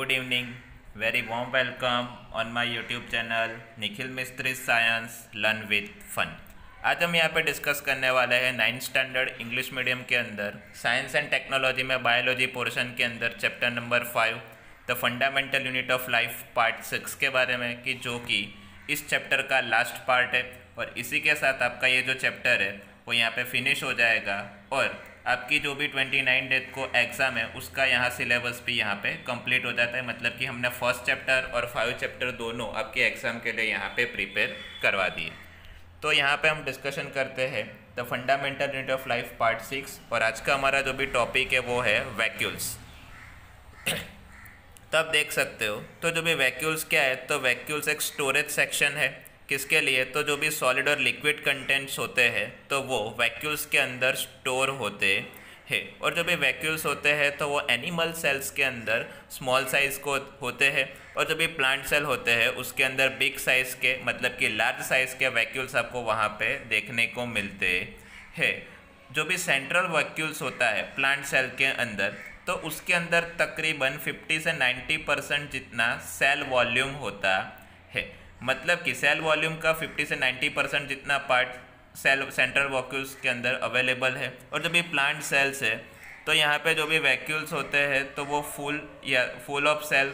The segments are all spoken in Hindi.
Good evening. Very warm welcome on my YouTube channel Nikhil मिस्त्री साइंस लर्न विद फन। आज हम यहाँ पे डिस्कस करने वाले हैं 9th स्टैंडर्ड इंग्लिश मीडियम के अंदर साइंस एंड टेक्नोलॉजी में बायोलॉजी पोर्शन के अंदर chapter number 5 the fundamental unit of life part 6 के बारे में, कि जो कि इस चैप्टर का लास्ट पार्ट है। और इसी के साथ आपका ये जो चैप्टर है वो यहाँ पे फिनिश हो जाएगा और आपकी जो भी 29 डेट को एग्ज़ाम है उसका यहाँ सिलेबस भी यहाँ पे कंप्लीट हो जाता है। मतलब कि हमने फर्स्ट चैप्टर और 5 चैप्टर दोनों आपके एग्ज़ाम के लिए यहाँ पे प्रिपेयर करवा दिए। तो यहाँ पे हम डिस्कशन करते हैं the fundamental unit of life part 6 और आज का हमारा जो भी टॉपिक है वो है वैक्यूल्स। तो आप देख सकते हो, तो जो भी वैक्यूल्स क्या है, तो वैक्यूल्स एक स्टोरेज सेक्शन है। किसके लिए? तो जो भी सॉलिड और लिक्विड कंटेंट्स होते हैं तो वो वैक्यूल्स के अंदर स्टोर होते हैं। और जो भी वैक्यूल्स होते हैं तो वो एनिमल सेल्स के अंदर स्मॉल साइज़ को होते हैं और जो भी प्लांट सेल होते हैं उसके अंदर बिग साइज़ के, मतलब कि लार्ज साइज़ के वैक्यूल्स आपको वहाँ पे देखने को मिलते हैं। जो भी सेंट्रल वैक्यूल्स होता है प्लांट सेल के अंदर, तो उसके अंदर तकरीबन 50 से 90% जितना सेल वॉल्यूम होता है। मतलब कि सेल वॉल्यूम का 50 से 90% जितना पार्ट सेल सेंट्रल वैक्यूल्स के अंदर अवेलेबल है। और जो भी प्लांट सेल्स है तो यहाँ पे जो भी वैक्यूल्स होते हैं तो वो फुल ऑफ सेल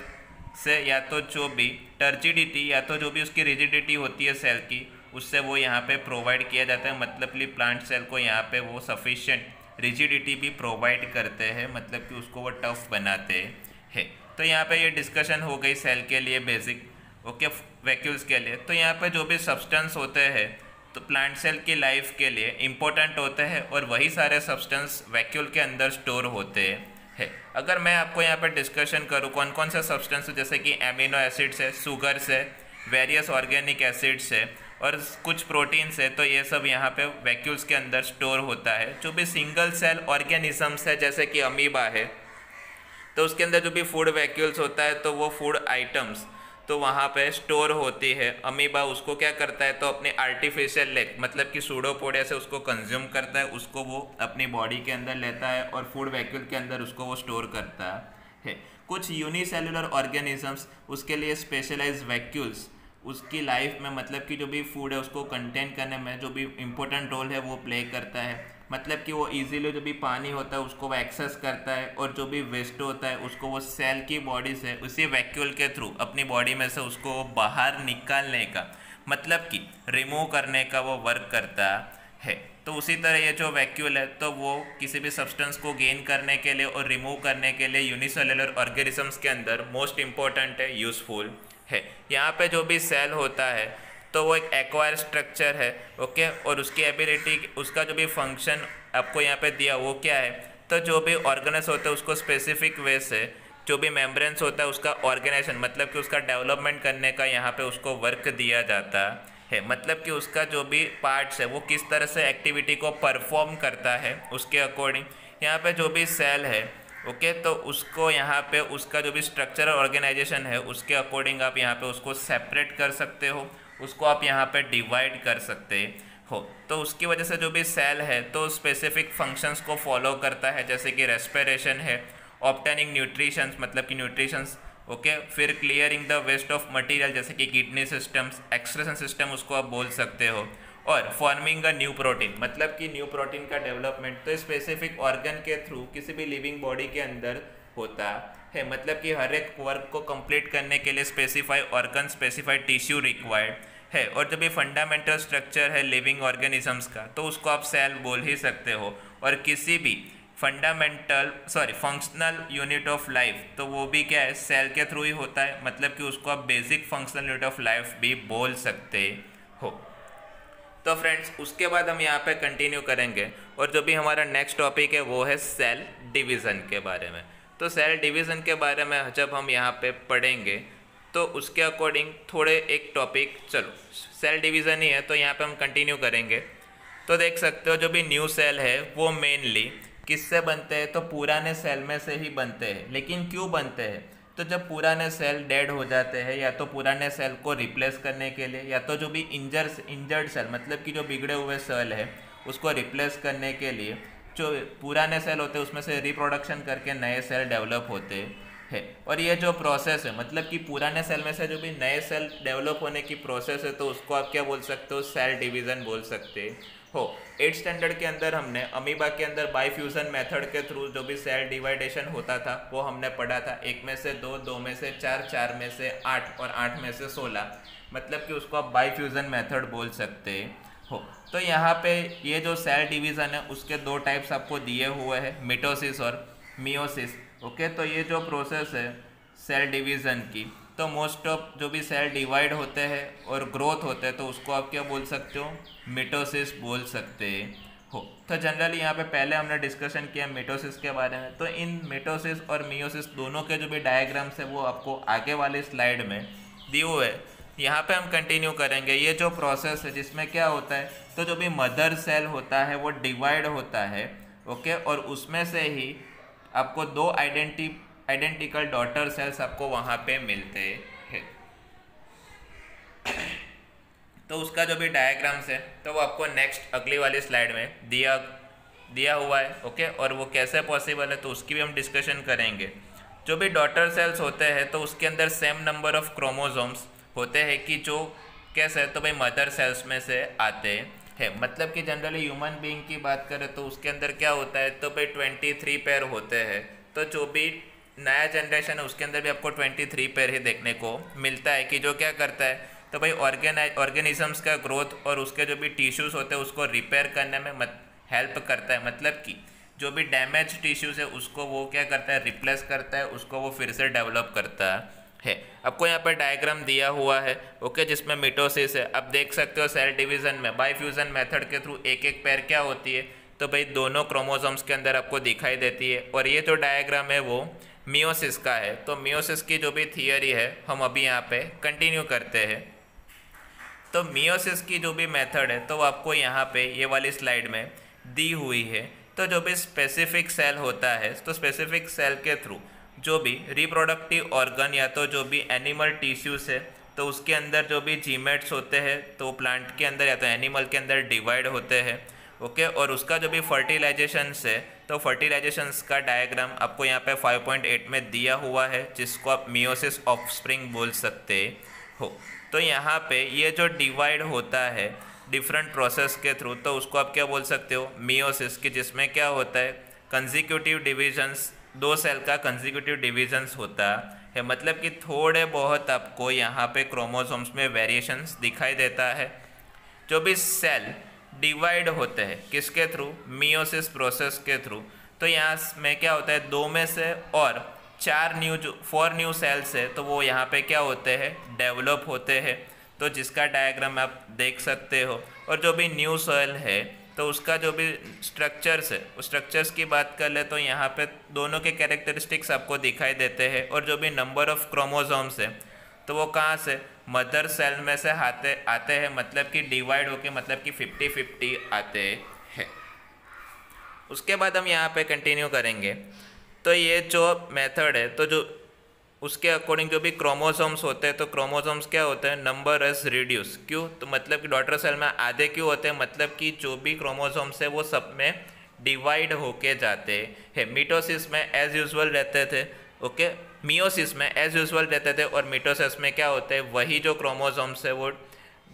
से या तो जो भी टर्जिडिटी या तो जो भी उसकी रिजिडिटी होती है सेल की, उससे वो यहाँ पे प्रोवाइड किया जाता है। मतलब कि प्लांट सेल को यहाँ पे वो सफिशिएंट रिजिडिटी भी प्रोवाइड करते हैं, मतलब कि उसको वो टफ बनाते हैं। तो यहाँ पे ये डिस्कशन हो गई सेल के लिए बेसिक, ओके, वैक्यूल्स के लिए। तो यहाँ पे जो भी सब्सटेंस होते हैं तो प्लांट सेल की लाइफ के लिए इम्पोर्टेंट होते हैं और वही सारे सब्सटेंस वैक्यूल के अंदर स्टोर होते हैं। अगर मैं आपको यहाँ पे डिस्कशन करूँ कौन कौन से सब्सटेंस, जैसे कि एमिनो एसिड्स है, शुगर्स है, वेरियस ऑर्गेनिक एसिड्स है और कुछ प्रोटीन्स है, तो ये सब यहाँ पे वैक्यूल्स के अंदर स्टोर होता है। जो भी सिंगल सेल ऑर्गेनिजम्स है जैसे कि अमीबा है, तो उसके अंदर जो भी फूड वैक्यूल्स होता है तो वो फूड आइटम्स तो वहाँ पे स्टोर होती है। अमीबा उसको क्या करता है, तो अपने आर्टिफिशियल लेग, मतलब कि सूडोपोडिया से उसको कंज्यूम करता है, उसको वो अपनी बॉडी के अंदर लेता है और फूड वैक्यूल के अंदर उसको वो स्टोर करता है। कुछ यूनिसेलुलर ऑर्गेनिजम्स, उसके लिए स्पेशलाइज वैक्यूल्स उसकी लाइफ में, मतलब कि जो भी फूड है उसको कंटेन करने में जो भी इम्पोर्टेंट रोल है वो प्ले करता है। मतलब कि वो इजीली जो भी पानी होता है उसको वो एक्सेस करता है और जो भी वेस्ट होता है उसको वो सेल की बॉडी से उसी वैक्यूल के थ्रू अपनी बॉडी में से उसको बाहर निकालने का, मतलब कि रिमूव करने का वो वर्क करता है। तो उसी तरह ये जो वैक्यूल है तो वो किसी भी सब्सटेंस को गेन करने के लिए और रिमूव करने के लिए यूनिसेलुलर ऑर्गेनिजम्स के अंदर मोस्ट इम्पॉर्टेंट है, यूजफुल है। यहाँ पे जो भी सेल होता है तो वो एक एक्वायर स्ट्रक्चर है, ओके, और उसकी एबिलिटी, उसका जो भी फंक्शन आपको यहाँ पे दिया वो क्या है, तो जो भी ऑर्गेनेस होता है उसको स्पेसिफिक वे से जो भी मेम्ब्रेन्स होता है उसका ऑर्गेनाइजेशन, मतलब कि उसका डेवलपमेंट करने का यहाँ पे उसको वर्क दिया जाता है। मतलब कि उसका जो भी पार्ट्स है वो किस तरह से एक्टिविटी को परफॉर्म करता है उसके अकॉर्डिंग यहाँ पे जो भी सेल है, ओके, तो उसको यहाँ पे उसका जो भी स्ट्रक्चरल ऑर्गेनाइजेशन है उसके अकॉर्डिंग आप यहाँ पे उसको सेपरेट कर सकते हो, उसको आप यहाँ पे डिवाइड कर सकते हो। तो उसकी वजह से जो भी सेल है तो स्पेसिफिक फंक्शंस को फॉलो करता है, जैसे कि रेस्पिरेशन है, ऑब्टेनिंग न्यूट्रिशंस, मतलब कि न्यूट्रिशंस, ओके, फिर clearing the waste of material, जैसे कि किडनी सिस्टम्स, एक्सक्रीशन सिस्टम उसको आप बोल सकते हो, और फॉर्मिंग अ न्यू प्रोटीन, मतलब कि न्यू प्रोटीन का डेवलपमेंट तो स्पेसिफिक ऑर्गन के थ्रू किसी भी लिविंग बॉडी के अंदर होता है। मतलब कि हर एक वर्क को कंप्लीट करने के लिए specified organ, specified tissue required है। और जो भी फंडामेंटल स्ट्रक्चर है लिविंग ऑर्गेनिजम्स का तो उसको आप सेल बोल ही सकते हो। और किसी भी फंक्शनल यूनिट ऑफ लाइफ तो वो भी क्या है, सेल के थ्रू ही होता है। मतलब कि उसको आप basic functional unit of life भी बोल सकते हो। तो फ्रेंड्स, उसके बाद हम यहाँ पे कंटिन्यू करेंगे और जो भी हमारा नेक्स्ट टॉपिक है वो है सेल डिवीज़न के बारे में। तो सेल डिवीज़न के बारे में जब हम यहाँ पे पढ़ेंगे तो उसके अकॉर्डिंग थोड़े एक टॉपिक, चलो सेल डिवीज़न ही है तो यहाँ पे हम कंटिन्यू करेंगे। तो देख सकते हो जो भी न्यू सेल है वो मेनली किससे बनते हैं, तो पुराने सेल में से ही बनते हैं। लेकिन क्यों बनते हैं, तो जब पुराने सेल डेड हो जाते हैं या तो पुराने सेल को रिप्लेस करने के लिए या तो जो भी इंजर्ड सेल, मतलब कि जो बिगड़े हुए सेल है उसको रिप्लेस करने के लिए जो पुराने सेल होते हैं उसमें से रिप्रोडक्शन करके नए सेल डेवलप होते है। और ये जो प्रोसेस है मतलब कि पुराने सेल में से जो भी नए सेल डेवलप होने की प्रोसेस है, तो उसको आप क्या बोल सकते हो, सेल डिवीज़न बोल सकते हो। 8th स्टैंडर्ड के अंदर हमने अमीबा के अंदर बाइफ्यूजन मेथड के थ्रू जो भी सेल डिवाइडेशन होता था वो हमने पढ़ा था। 1 में से 2, 2 में से 4, 4 में से 8 और 8 में से 16, मतलब कि उसको आप बाइफ्यूजन मेथड बोल सकते हो। तो यहाँ पे ये जो सेल डिवीज़न है उसके 2 टाइप्स आपको दिए हुए हैं, मिटोसिस और मियोसिस। ओके, तो ये जो प्रोसेस है सेल डिवीज़न की, तो मोस्ट ऑफ जो भी सेल डिवाइड होते हैं और ग्रोथ होते हैं तो उसको आप क्या बोल सकते हो, मिटोसिस बोल सकते हो। तो जनरली यहाँ पे पहले हमने डिस्कशन किया मिटोसिस के बारे में। तो इन मिटोसिस और मियोसिस दोनों के जो भी डायग्राम्स है वो आपको आगे वाली स्लाइड में दिए हुए है। यहाँ पे हम कंटिन्यू करेंगे। ये जो प्रोसेस है जिसमें क्या होता है, तो जो भी मदर सेल होता है वो डिवाइड होता है। ओके, और उसमें से ही आपको 2 आइडेंटिकल डॉटर सेल्स आपको वहाँ पे मिलते हैं। तो उसका जो भी डायग्राम्स है तो वो आपको नेक्स्ट अगली वाली स्लाइड में दिया हुआ है। ओके, और वो कैसे पॉसिबल है तो उसकी भी हम डिस्कशन करेंगे। जो भी डॉटर सेल्स होते हैं तो उसके अंदर सेम नंबर ऑफ क्रोमोसोम्स होते हैं कि जो कैसे है तो भाई मदर सेल्स में से आते हैं। मतलब कि जनरली ह्यूमन बीइंग की बात करें तो उसके अंदर क्या होता है, तो भाई 23 पेयर होते हैं। तो जो भी नया जनरेशन है उसके अंदर भी आपको 23 पेयर ही देखने को मिलता है कि जो क्या करता है, तो भाई ऑर्गेनिजम्स का ग्रोथ और उसके जो भी टिश्यूज़ होते हैं उसको रिपेयर करने में हेल्प करता है। मतलब कि जो भी डैमेज टिश्यूज़ है उसको वो क्या करता है, रिप्लेस करता है, उसको वो फिर से डेवलप करता है। आपको यहाँ पर डायग्राम दिया हुआ है। ओके, जिसमें मिटोसिस है। आप देख सकते हो सेल डिवीज़न में बाइफ्यूजन मेथड के थ्रू एक एक पेयर क्या होती है, तो भाई दोनों क्रोमोसोम्स के अंदर आपको दिखाई देती है। और ये जो डायग्राम है वो मियोसिस का है। तो मियोसिस की जो भी थियरी है हम अभी यहाँ पे कंटिन्यू करते हैं। तो मियोसिस की जो भी मेथड है तो आपको यहाँ पे ये वाली स्लाइड में दी हुई है। तो जो भी स्पेसिफिक सेल होता है तो स्पेसिफिक सेल के थ्रू जो भी रिप्रोडक्टिव ऑर्गन या तो जो भी एनिमल टिश्यूज़ है तो उसके अंदर जो भी जीमेट्स होते हैं तो प्लांट के अंदर या तो एनिमल के अंदर डिवाइड होते हैं। ओके, और उसका जो भी फर्टिलाइजेशन है तो फर्टिलाइजेशंस का डायग्राम आपको यहाँ पे 5.8 में दिया हुआ है, जिसको आप मियोसिस ऑफस्प्रिंग बोल सकते हो। तो यहाँ पे ये जो डिवाइड होता है डिफरेंट प्रोसेस के थ्रू तो उसको आप क्या बोल सकते हो, मियोसिस की, जिसमें क्या होता है कंजिक्यूटिव डिविजन्स, 2 सेल का कंजिक्यूटिव डिविजन्स होता है। मतलब कि थोड़े बहुत आपको यहाँ पे क्रोमोसोम्स में वेरिएशंस दिखाई देता है। जो भी सेल डिवाइड होते हैं किसके थ्रू, मियोसिस प्रोसेस के थ्रू, तो यहाँ में क्या होता है 2 में से और 4 न्यू सेल्स है तो वो यहाँ पे क्या होते हैं, डेवलप होते हैं। तो जिसका डायग्राम आप देख सकते हो। और जो भी न्यू सेल है तो उसका जो भी स्ट्रक्चर्स है उस स्ट्रक्चर्स की बात कर ले तो यहाँ पे दोनों के कैरेक्टरिस्टिक्स आपको दिखाई देते हैं। और जो भी नंबर ऑफ क्रोमोसोम्स है तो वो कहाँ से, मदर सेल में से आते हैं। मतलब कि डिवाइड होके मतलब कि 50-50 आते हैं। उसके बाद हम यहाँ पे कंटिन्यू करेंगे। तो ये जो मेथड है तो जो उसके अकॉर्डिंग जो भी क्रोमोसोम्स होते हैं तो क्रोमोसोम्स क्या होते हैं, नंबर इज रिड्यूस। क्यों, तो मतलब कि डॉटर सेल में आधे क्यों होते हैं, मतलब कि जो भी क्रोमोसोम्स है वो सब में डिवाइड होके जाते हैं। मिटोसिस में एज यूजुअल रहते थे। ओके, मियोसिस में एज यूजुअल रहते थे और मिटोसिस में क्या होते हैं, वही जो क्रोमोसोम्स है वो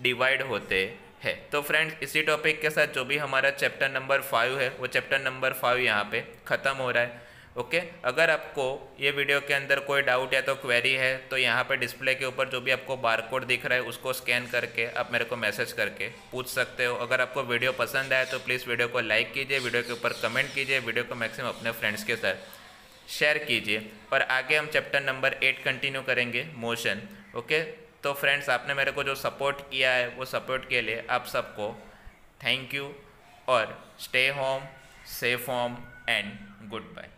डिवाइड होते हैं। तो फ्रेंड्स, इसी टॉपिक के साथ जो भी हमारा चैप्टर नंबर 5 है वो चैप्टर नंबर 5 यहाँ पे ख़त्म हो रहा है। ओके, अगर आपको ये वीडियो के अंदर कोई डाउट या तो क्वेरी है तो यहाँ पे डिस्प्ले के ऊपर जो भी आपको बारकोड दिख रहा है उसको स्कैन करके आप मेरे को मैसेज करके पूछ सकते हो। अगर आपको वीडियो पसंद आए तो प्लीज़ वीडियो को लाइक कीजिए, वीडियो के ऊपर कमेंट कीजिए, वीडियो को मैक्सिमम अपने फ्रेंड्स के साथ शेयर कीजिए। और आगे हम चैप्टर नंबर 8 कंटिन्यू करेंगे, मोशन। ओके, तो फ्रेंड्स, आपने मेरे को जो सपोर्ट किया है वो सपोर्ट के लिए आप सबको थैंक यू। और stay home, safe home and good bye.